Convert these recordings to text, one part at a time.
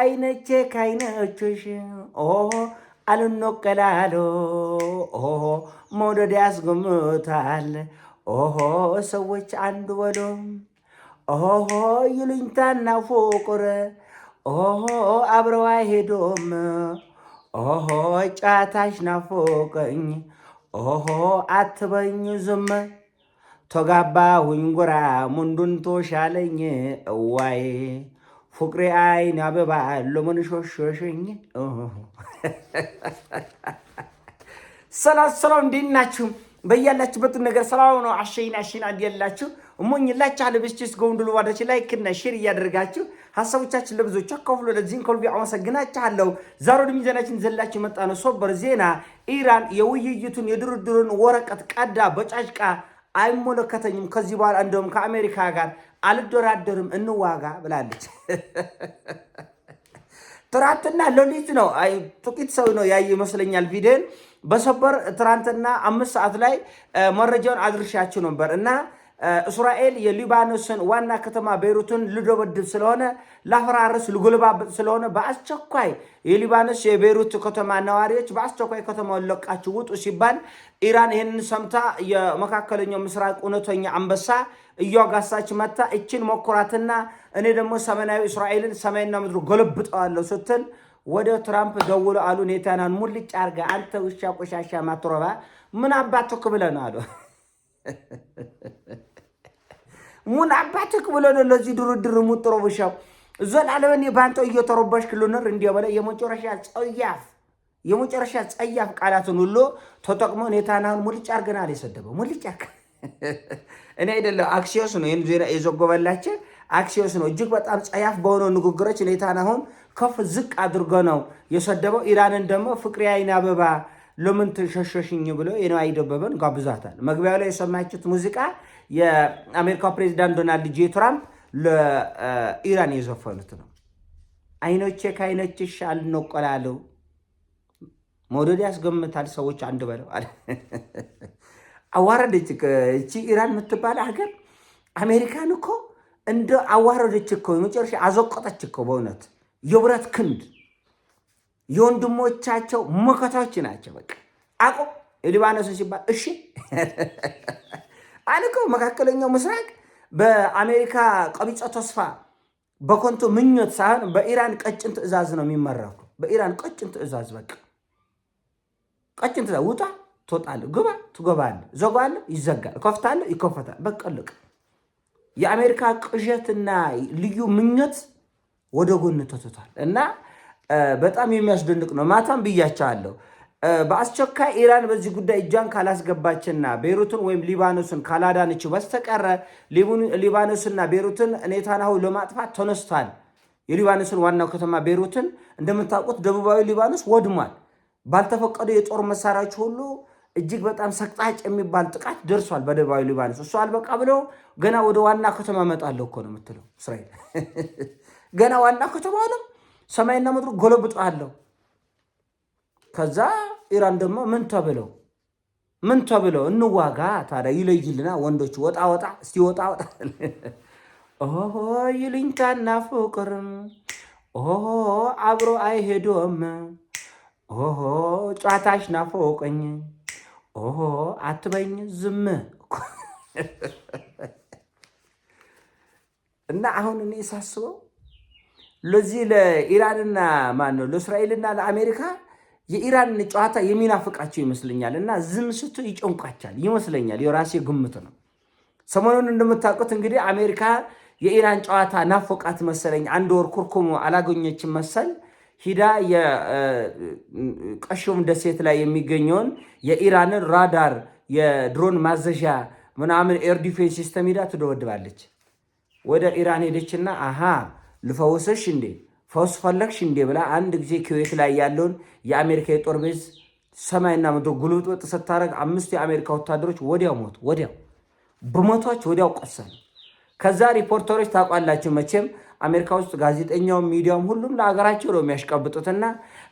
አይነቼ ካይነችሽ አልኖቀላሎ መውደድ ያስጎምታል ሰዎች አንድ በሎም ይሉኝታና ፍቅር አብረው አይሄዱም ጫታሽ ናፈቀኝ አትበኝ ዝም ተጋባሁኝ ጎራ ሙንዱን ተሻለኝ እዋይ ፍቅሬ አይን አበባ ለምን ሾሾሽኝ። ሰላም እንዴት ናችሁ? በያላችሁበት ነገር ሰላም ነው። አሸይና እንዲያላችሁ እሞኝላችሁ አለብስችስ ጎንዱሉ ዋዳች ላይክ እና ሼር እያደረጋችሁ ሐሳቦቻችን ለብዙዎች አካፍሉ። ለዚህን ኮልቢ አመሰግናችኋለሁ። ዛሬ ወደ ሚዛናችን ዘላችሁ መጣ ነው ሶበር ዜና። ኢራን የውይይቱን የድርድሩን ወረቀት ቀዳ በጫጭቃ አይሞለከተኝም ከዚህ በኋላ እንደውም ከአሜሪካ ጋር አልደራደርም እንዋጋ ብላለች። ትራንትና ሎሊት ነው ጥቂት ሰው ነው ያየ ይመስለኛል ቪዲዮን በሰበር ትራንትና 5 ሰዓት ላይ መረጃውን አድርሻችሁ ነበር እና እስራኤል የሊባኖስን ዋና ከተማ ቤይሩትን ልደበድብ ስለሆነ ላፈራርስ ልጎልባበት ስለሆነ በአስቸኳይ የሊባኖስ የቤይሩት ከተማ ነዋሪዎች በአስቸኳይ ከተማውን ለቃችሁ ውጡ ሲባል ኢራን ይሄንን ሰምታ የመካከለኛው ምስራቅ እውነተኛ አንበሳ እያጋሳች መታ እቺን ሞክራትና እኔ ደግሞ ሰሜናዊ እስራኤልን ሰማይና ምድሩ ጎልብጠዋለሁ ስትል ወደ ትራምፕ ደውሎ አሉ ኔታንያሁን ሙልጭ አርጋ አንተ ውሻ ቆሻሻ ማትረባ ምን አባትክ ብለን አሉ ምን አባትክ ብለን ለዚህ ድርድር ሙጥሮ ብሻው ዘላለምን ባንተው እየተረባሽ ክሉነር እንዲያበለ የመጨረሻ ጸያፍ ቃላትን ሁሉ ተጠቅሞ ኔታንያሁን ሙልጭ አርገና ለሰደበው ሙልጭ አርጋ እኔ አይደለም አክሲዮስ ነው ዜና የዘጎበላችሁ አክሲዮስ ነው። እጅግ በጣም ጸያፍ በሆነ ንግግሮች ኔታንያሁን ከፍ ዝቅ አድርጎ ነው የሰደበው። ኢራንን ደግሞ ፍቅሬ አይን አበባ ለምን ተሸሸሽኝ ብሎ የነው አይደበበን ጋብዛታል። መግቢያው ላይ የሰማችሁት ሙዚቃ የአሜሪካው ፕሬዝዳንት ዶናልድ ጄ ትራምፕ ለኢራን የዘፈኑት ነው። አይኖቼ ካይኖችሽ አልነቆላለው መውደድ ያስገምታል ሰዎች አንድ በለው አለ። አዋረደች እቺ ኢራን የምትባል ሀገር አሜሪካን እኮ እንደ አዋረደች እኮ መጨረሻ አዘቆጠች እኮ በእውነት የብረት ክንድ የወንድሞቻቸው መከታዎች ናቸው። በቃ አቆ ሊባኖስ ሲባል እሺ አልኮ መካከለኛው ምስራቅ በአሜሪካ ቀቢጸ ተስፋ በኮንቶ ምኞት ሳይሆን በኢራን ቀጭን ትዕዛዝ ነው የሚመራው። በኢራን ቀጭን ትዕዛዝ በቃ ቀጭን ትዕዛዝ ውጣ ትወጣለህ፣ ግባ ትገባለህ፣ ዘጋለህ ይዘጋል፣ ከፍታለህ ይከፈታል። በቃ ልቅ የአሜሪካ ቅዠትና ልዩ ምኞት ወደ ጎን ተተቷል እና በጣም የሚያስደንቅ ነው። ማታም ብያቸዋለሁ። በአስቸኳይ ኢራን በዚህ ጉዳይ እጇን ካላስገባችና ቤይሩትን ወይም ሊባኖስን ካላዳነች በስተቀር ሊባኖስና ቤይሩትን ኔታንያሁ ለማጥፋት ተነስቷል። የሊባኖስን ዋናው ከተማ ቤይሩትን እንደምታውቁት ደቡባዊ ሊባኖስ ወድሟል። ባልተፈቀዱ የጦር መሳሪያዎች ሁሉ እጅግ በጣም ሰቅጣጭ የሚባል ጥቃት ደርሷል በደቡባዊ ሊባኖስ። እሱ አልበቃ ብሎ ገና ወደ ዋና ከተማ መጣለሁ እኮ ነው የምትለው እስራኤል። ገና ዋና ከተማ ነው ሰማይና ምድሩ ጎለብጣለሁ። ከዛ ኢራን ደግሞ ምን ተብለው እንዋጋ ታዲያ ይለይልና ወንዶች ወጣ እስቲ ወጣ ይልኝታና ፍቅር አብሮ አይሄዱም ጫታሽ ናፈቀኝ አትበኝ ዝም እና አሁን እኔ ሳስበው ለዚህ ለኢራንና ማነው ለእስራኤልና ለአሜሪካ የኢራን ጨዋታ የሚናፍቃቸው ይመስለኛል እና ዝም ስትል ይጨንቃቻል ይመስለኛል። የራሴ ግምት ነው። ሰሞኑን እንደምታውቁት እንግዲህ አሜሪካ የኢራን ጨዋታ ናፈቃት መሰለኝ። አንድ ወር ኩርኩም አላገኘችም መሰል ሂዳ የቀሽም ደሴት ላይ የሚገኘውን የኢራንን ራዳር የድሮን ማዘዣ ምናምን ኤር ዲፌንስ ሲስተም ሂዳ ትደወድባለች። ወደ ኢራን ሄደችና አሃ ልፈውስሽ እንዴ ፈውስ ፈለግሽ እንዴ ብላ አንድ ጊዜ ኩዌት ላይ ያለውን የአሜሪካ የጦር ቤዝ ሰማይና ምድር ጉልብጥብጥ ስታደርግ 5 የአሜሪካ ወታደሮች ወዲያው ሞቱ። በሞቶች ወዲያው ቆሰሉ። ከዛ ሪፖርተሮች ታውቃላችሁ መቼም አሜሪካ ውስጥ ጋዜጠኛውም ሚዲያውም ሁሉም ለሀገራቸው ነው የሚያሽቀብጡትና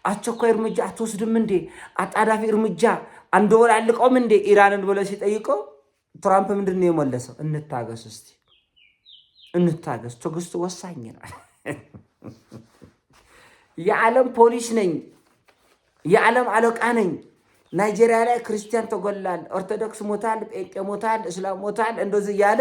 አስቸኳይ እርምጃ አትወስድም እንዴ አጣዳፊ እርምጃ አንደወላልቀውም እንዴ ኢራንን ብለው ሲጠይቀው ትራምፕ ምንድን ነው የመለሰው? እንታገስ እስቲ እንታገስ፣ ትዕግስት ወሳኝ ነው። የዓለም ፖሊስ ነኝ፣ የዓለም አለቃ ነኝ። ናይጄሪያ ላይ ክርስቲያን ተጎላል፣ ኦርቶዶክስ ሞታል፣ ጴንጤ ሞታል፣ እስላም ሞታል፣ እንደዚህ እያለ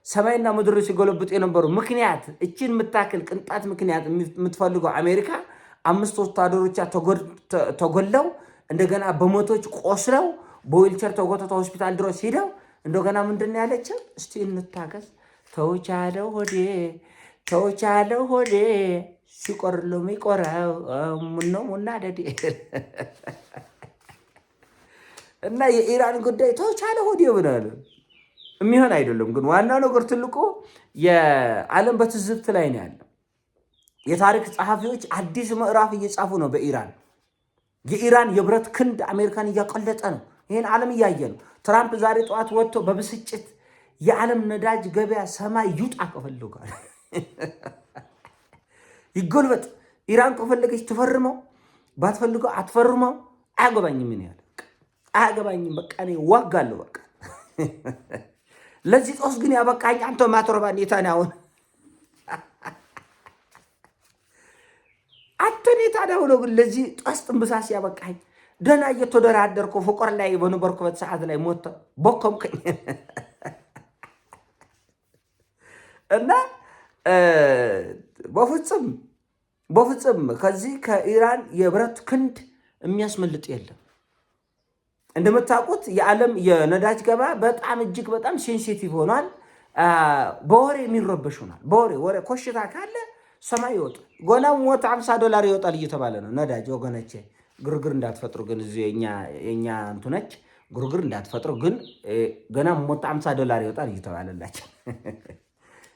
ሰማይና ምድር ሲጎለብጡ የነበሩ ምክንያት እችን የምታክል ቅንጣት ምክንያት የምትፈልገው አሜሪካ 5 ወታደሮቿ ተጎለው እንደገና በሞቶች ቆስለው በዊልቸር ተጎትተው ሆስፒታል ድረስ ሄደው እንደገና ምንድን ነው ያለችው? እስቲ እንታገስ፣ ተውቻለው ሆዴ ተውቻለው ሆዴ ሲቆርሎ የሚቆረው ነው ሙናደዴ እና የኢራን ጉዳይ ተውቻለው ሆዴ ብናል የሚሆን አይደለም። ግን ዋናው ነገር ትልቁ የዓለም በትዝብት ላይ ነው ያለው። የታሪክ ጸሐፊዎች አዲስ ምዕራፍ እየጻፉ ነው በኢራን። የኢራን የብረት ክንድ አሜሪካን እያቀለጠ ነው። ይህን ዓለም እያየ ነው። ትራምፕ ዛሬ ጠዋት ወጥቶ በብስጭት የዓለም ነዳጅ ገበያ ሰማይ ይውጣ ከፈልጋል ይጎልበጥ። ኢራን ከፈለገች ትፈርመው፣ ባትፈልገው አትፈርመው። አያገባኝም። ምን ያለ አያገባኝም። በቃ እኔ ዋጋለሁ። በቃ ለዚህ ጦስ ግን ያበቃኝ አንተ ማትረባ ኔታንያሁን አንተ ኔታንያሁ ነው። ግን ለዚህ ጦስ ጥንብሳስ ያበቃኝ ደህና እየተደራደርኩ ፍቅር ላይ በነበርኩበት ሰዓት ላይ ሞተ ቦከምከኝ እና በፍጹም ከዚህ ከኢራን የብረት ክንድ የሚያስመልጥ የለም። እንደምታውቁት የዓለም የነዳጅ ገበያ በጣም እጅግ በጣም ሴንሲቲቭ ሆኗል። በወሬ የሚረበሽ ሆኗል። በወሬ ኮሽታ ካለ ሰማይ ይወጣል። ጎናም ሞት $50 ይወጣል እየተባለ ነው ነዳጅ። ወገኖቼ ግርግር እንዳትፈጥሩ ግን እዚህ የኛ እንትነች ግርግር እንዳትፈጥሩ ግን ገና ሞት $50 ይወጣል እየተባለላቸው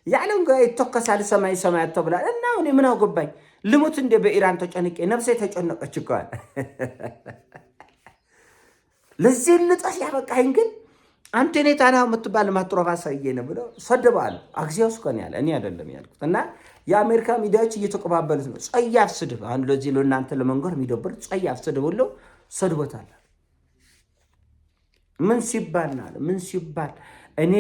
የዓለም ገበያ ይተከሳል። ሰማይ ተብሏል። እና እኔ ምን አገባኝ? ልሙት እንደ በኢራን ተጨንቄ ነፍሴ ተጨነቀች እኮ ለዚህ ልጠስ ያበቃኝ ግን አንተ ኔታንያሁ የምትባል ማትሮፋ ሰውዬ ነው ብሎ ሰደባሉ። አክሲዮስ ኮን ያለ እኔ አይደለም ያልኩት። እና የአሜሪካ ሚዲያዎች እየተቀባበሉት ነው። ጸያፍ ስድብ አንዱ ለዚህ ለእናንተ ለመንገር የሚደብር ጸያፍ ስድብ ሁሉ ሰድቦታል። ምን ሲባል እኔ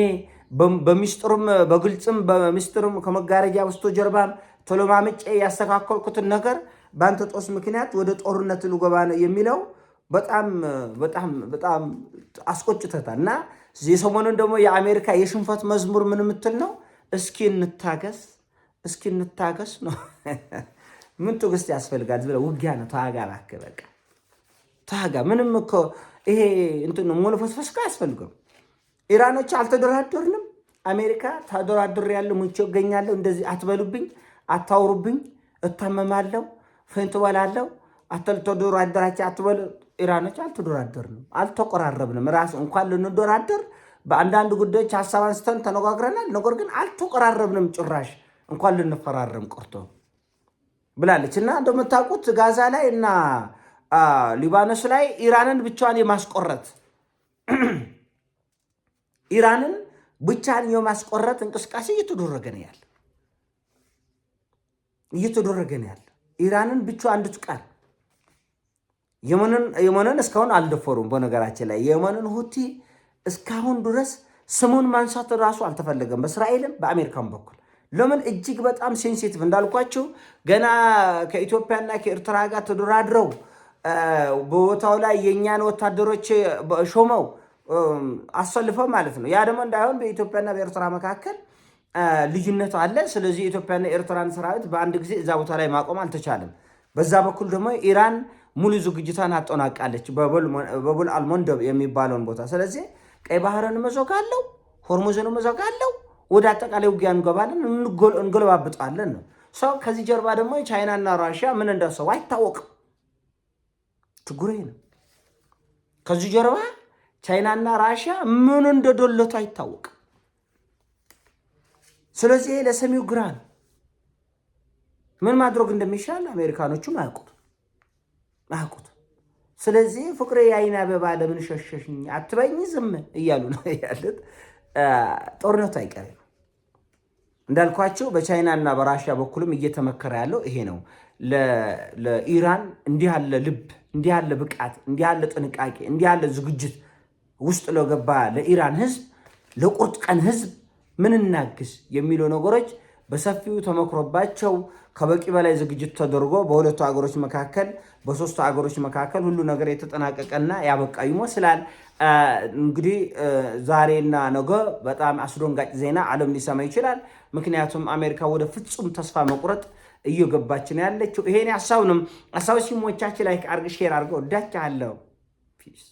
በሚስጥሩም በግልጽም በሚስጥሩም ከመጋረጃ ውስጥ ጀርባም ተለማምጬ ያስተካከልኩትን ነገር በአንተ ጦስ ምክንያት ወደ ጦርነት ልገባ ነው የሚለው በጣም አስቆጭተታል። እና የሰሞኑን ደግሞ የአሜሪካ የሽንፈት መዝሙር ምን ምትል ነው? እስኪ እንታገስ ነው። ምን ትዕግስት ያስፈልጋል? ብለ ውጊያ ነው። ተዋጋ እባክህ በቃ ተዋጋ። ምንም እኮ ይሄ እንትን ሞለፈስፈስ አያስፈልግም። ኢራኖች አልተደራደርንም። አሜሪካ ተደራድር ያለው ሙቾ ገኛለሁ። እንደዚህ አትበሉብኝ፣ አታውሩብኝ፣ እታመማለሁ፣ ፈንት በላለሁ። አትደራደራችሁ አትበሉ። ኢራኖች አልተደራደርንም፣ አልተቆራረብንም። ራስ እንኳን ልንደራደር በአንዳንድ ጉዳዮች ሀሳብ አንስተን ተነጋግረናል። ነገር ግን አልተቆራረብንም ጭራሽ እንኳን ልንፈራረም ቀርቶ ብላለች። እና እንደምታውቁት ጋዛ ላይ እና ሊባኖስ ላይ ኢራንን ብቻዋን የማስቆረት እንቅስቃሴ እየተደረገ ነው ያለ ኢራንን ብቻዋን እንድትቀር የመንን እስካሁን አልደፈሩም። በነገራችን ላይ የመንን ሁቲ እስካሁን ድረስ ስሙን ማንሳት ራሱ አልተፈለገም፣ በእስራኤልም በአሜሪካም በኩል። ለምን? እጅግ በጣም ሴንሲቲቭ እንዳልኳቸው ገና ከኢትዮጵያና ከኤርትራ ጋር ተደራድረው በቦታው ላይ የእኛን ወታደሮች ሾመው አሰልፈው ማለት ነው። ያ ደግሞ እንዳይሆን በኢትዮጵያና በኤርትራ መካከል ልዩነት አለ። ስለዚህ የኢትዮጵያና ኤርትራን ሰራዊት በአንድ ጊዜ እዛ ቦታ ላይ ማቆም አልተቻለም። በዛ በኩል ደግሞ ኢራን ሙሉ ዝግጅቷን አጠናቃለች በቡል አልሞንደብ የሚባለውን ቦታ። ስለዚህ ቀይ ባህርን መዘጋለው፣ ሆርሙዝን መዘጋለው፣ ወደ አጠቃላይ ውጊያ እንገባለን፣ እንገለባብጣለን ነው ሰው። ከዚህ ጀርባ ደግሞ ቻይናና ራሽያ ምን እንዳሰቡ አይታወቅም። ችግሩ ነው። ከዚህ ጀርባ ቻይናና ራሽያ ምን እንደዶለቱ አይታወቅም። ስለዚህ ለሰሚው ግራ ነው። ምን ማድረግ እንደሚሻል አሜሪካኖቹም አያውቁት። ስለዚህ ፍቅሬ የአይን አበባ ለምን ሸሸሽኝ አትበኝ ዝም እያሉ ነው ያሉት። ጦርነቱ አይቀርም እንዳልኳቸው። በቻይናና በራሽያ በኩልም እየተመከረ ያለው ይሄ ነው። ለኢራን እንዲህ ያለ ልብ፣ እንዲህ ያለ ብቃት፣ እንዲህ ያለ ጥንቃቄ፣ እንዲህ ያለ ዝግጅት ውስጥ ለገባ ለኢራን ህዝብ፣ ለቁርጥ ቀን ህዝብ ምን እናግዝ የሚሉ ነገሮች በሰፊው ተመክሮባቸው ከበቂ በላይ ዝግጅት ተደርጎ በሁለቱ ሀገሮች መካከል በሶስቱ ሀገሮች መካከል ሁሉ ነገር የተጠናቀቀና ያበቃ ይመስላል። እንግዲህ ዛሬና ነገ በጣም አስደንጋጭ ዜና ዓለም ሊሰማ ይችላል። ምክንያቱም አሜሪካ ወደ ፍጹም ተስፋ መቁረጥ እየገባች ነው ያለችው። ይሄኔ ሀሳብ ሲሞቻችሁ ላይክ አርግ ሼር አድርገው ወዳችኋለሁ። ፒስ